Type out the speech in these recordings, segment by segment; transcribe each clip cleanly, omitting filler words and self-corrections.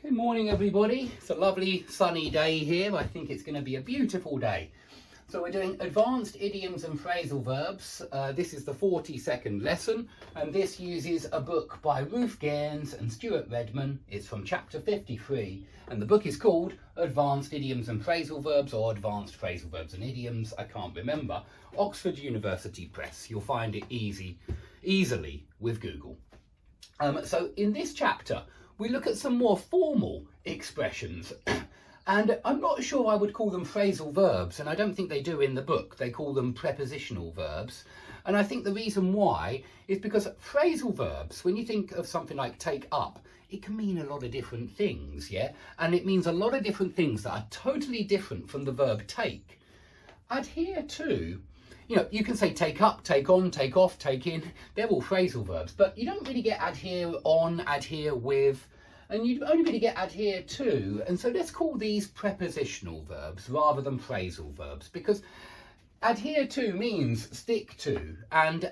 Good morning, everybody. It's a lovely sunny day here. I think it's going to be a beautiful day. So we're doing advanced idioms and phrasal verbs. This is the 42nd lesson, and this uses a book by Ruth Gaines and Stuart Redman. It's from chapter 53, and the book is called Advanced Idioms and Phrasal Verbs, or Advanced Phrasal Verbs and Idioms. I can't remember. Oxford University Press. You'll find it easily with Google. So in this chapter, we look at some more formal expressions. And I'm not sure I would call them phrasal verbs, and I don't think they do in the book. They call them prepositional verbs. And I think the reason why is because phrasal verbs, when you think of something like take up, it can mean a lot of different things, yeah? And it means a lot of different things that are totally different from the verb take. Adhere to, you can say take up, take on, take off, take in. They're all phrasal verbs, but you don't really get adhere on, adhere with, and you only really get adhere to. And so let's call these prepositional verbs rather than phrasal verbs, because adhere to means stick to, and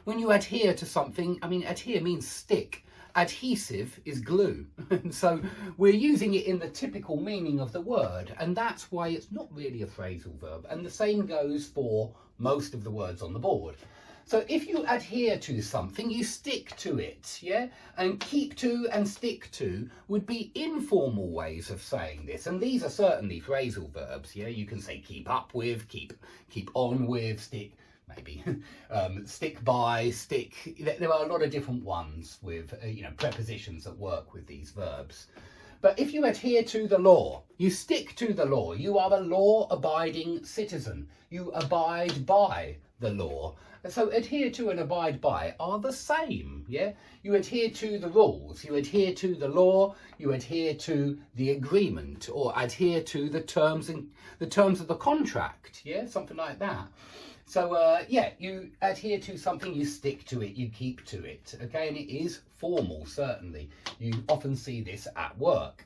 when you adhere to something, adhere means stick. Adhesive is glue. And so we're using it in the typical meaning of the word, and that's why it's not really a phrasal verb. And the same goes for most of the words on the board. So if you adhere to something, you stick to it, yeah? And keep to and stick to would be informal ways of saying this. And these are certainly phrasal verbs, yeah? You can say keep up with, keep on with, stick, maybe, stick by, stick. There are a lot of different ones with, prepositions that work with these verbs. But if you adhere to the law, you stick to the law, you are a law-abiding citizen. You abide by the law. So adhere to and abide by are the same, yeah? You adhere to the rules, you adhere to the law, you adhere to the agreement, or adhere to the terms of the contract, yeah? Something like that. So, you adhere to something, you stick to it, you keep to it, okay? And it is formal, certainly. You often see this at work.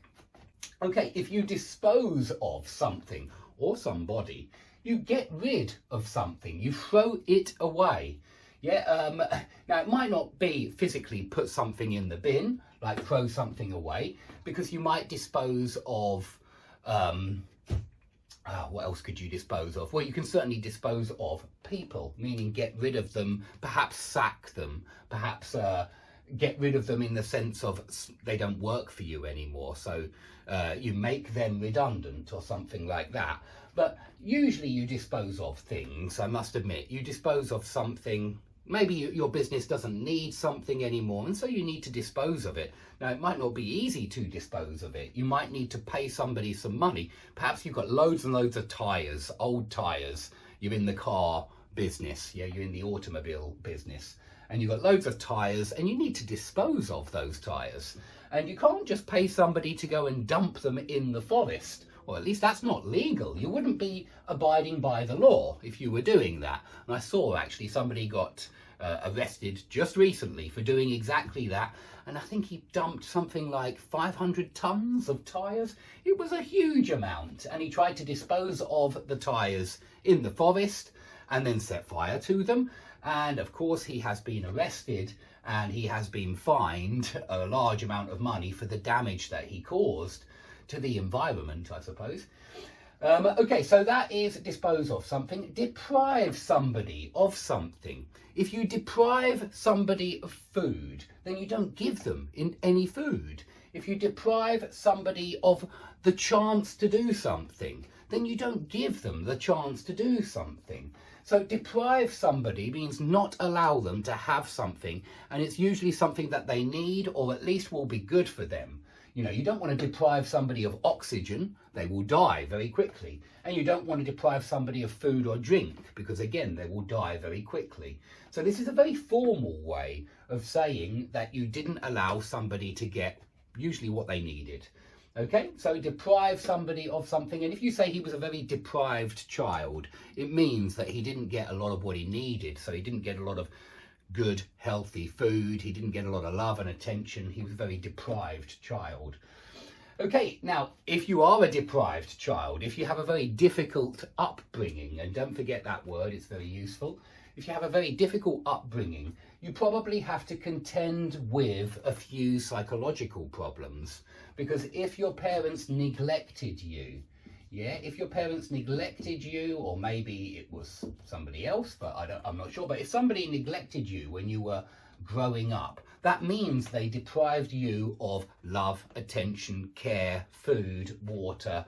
Okay, if you dispose of something or somebody, you get rid of something, you throw it away. Yeah, now it might not be physically put something in the bin, like throw something away, because you might dispose of, what else could you dispose of? Well, you can certainly dispose of people, meaning get rid of them, perhaps sack them, perhaps get rid of them in the sense of they don't work for you anymore. So you make them redundant or something like that. But usually you dispose of things, I must admit. You dispose of something, maybe your business doesn't need something anymore, and so you need to dispose of it. Now, it might not be easy to dispose of it. You might need to pay somebody some money. Perhaps you've got loads and loads of tyres, old tyres. You're in the car business, yeah, you're in the automobile business, and you've got loads of tyres, and you need to dispose of those tyres. And you can't just pay somebody to go and dump them in the forest. Or at least that's not legal. You wouldn't be abiding by the law if you were doing that. And I saw actually somebody got arrested just recently for doing exactly that. And I think he dumped something like 500 tons of tyres. It was a huge amount. And he tried to dispose of the tyres in the forest and then set fire to them. And of course he has been arrested and he has been fined a large amount of money for the damage that he caused to the environment, I suppose. Okay, so that is dispose of something. Deprive somebody of something. If you deprive somebody of food, then you don't give them any food. If you deprive somebody of the chance to do something, then you don't give them the chance to do something. So deprive somebody means not allow them to have something, and it's usually something that they need or at least will be good for them. You don't want to deprive somebody of oxygen, they will die very quickly. And you don't want to deprive somebody of food or drink, because again, they will die very quickly. So this is a very formal way of saying that you didn't allow somebody to get usually what they needed. Okay, so deprive somebody of something. And if you say he was a very deprived child, it means that he didn't get a lot of what he needed. So he didn't get a lot of good, healthy food. He didn't get a lot of love and attention. He was a very deprived child. Okay, now, if you are a deprived child, if you have a very difficult upbringing, and don't forget that word, it's very useful. if you have a very difficult upbringing, you probably have to contend with a few psychological problems, because if your parents neglected you, if your parents neglected you, or maybe it was somebody else, but I'm not sure, but if somebody neglected you when you were growing up, that means they deprived you of love, attention, care, food, water,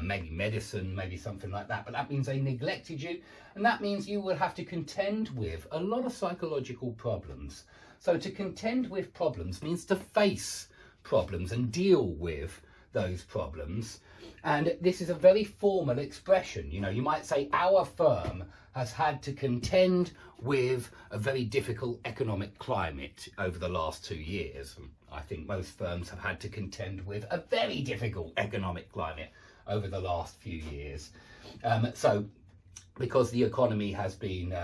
maybe medicine, maybe something like that, but that means they neglected you, and that means you will have to contend with a lot of psychological problems. So to contend with problems means to face problems and deal with those problems. And this is a very formal expression. You know, you might say our firm has had to contend with a very difficult economic climate over the last 2 years. I think most firms have had to contend with a very difficult economic climate over the last few years. So because the economy has been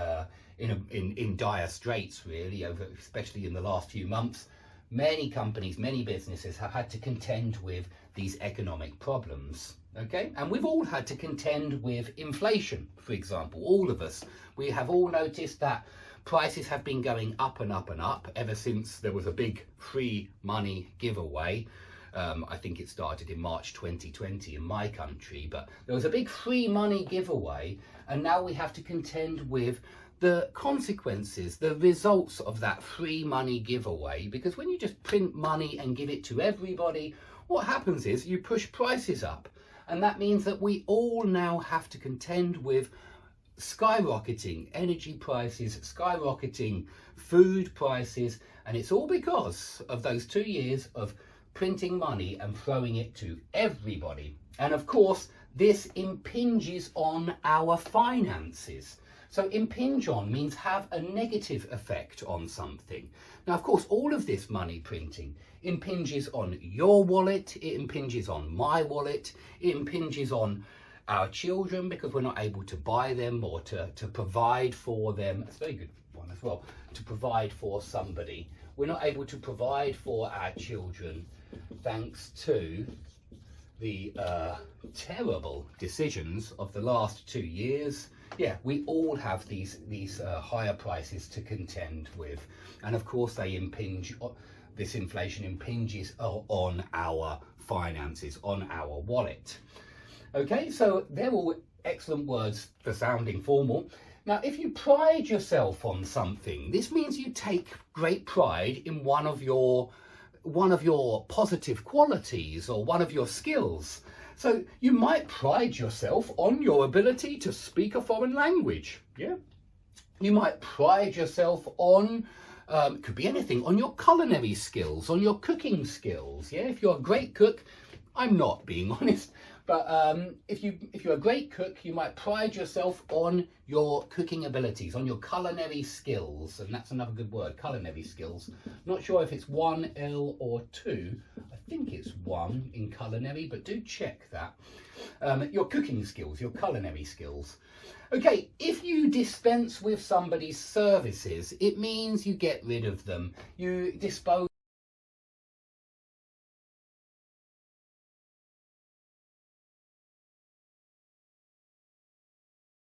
in dire straits, really, especially in the last few months, many companies, many businesses have had to contend with these economic problems. Okay, and we've all had to contend with inflation, for example. All of us, we have all noticed that prices have been going up and up and up ever since there was a big free money giveaway. I think it started in March 2020 in my country, but there was a big free money giveaway, and now we have to contend with the consequences, the results of that free money giveaway, because when you just print money and give it to everybody, what happens is you push prices up, and that means that we all now have to contend with skyrocketing energy prices, skyrocketing food prices, and it's all because of those 2 years of printing money and throwing it to everybody. And of course, this impinges on our finances. So impinge on means have a negative effect on something. Now, of course, all of this money printing impinges on your wallet, it impinges on my wallet, it impinges on our children, because we're not able to buy them or to provide for them. That's a very good one as well, to provide for somebody. We're not able to provide for our children thanks to the terrible decisions of the last 2 years. Yeah, we all have these higher prices to contend with, and of course they impinge. This inflation impinges on our finances, on our wallet. Okay, so they're all excellent words for sounding formal. Now, if you pride yourself on something, this means you take great pride in one of your positive qualities or one of your skills. So you might pride yourself on your ability to speak a foreign language. Yeah. You might pride yourself on, could be anything, on your culinary skills, on your cooking skills. Yeah. If you're a great cook, I'm not being honest, but if you're a great cook, you might pride yourself on your cooking abilities, on your culinary skills, and that's another good word, culinary skills. Not sure if it's 1 L or 2. I think it's 1 in culinary, but do check that. Your cooking skills, your culinary skills. Okay, if you dispense with somebody's services, it means you get rid of them, you dispose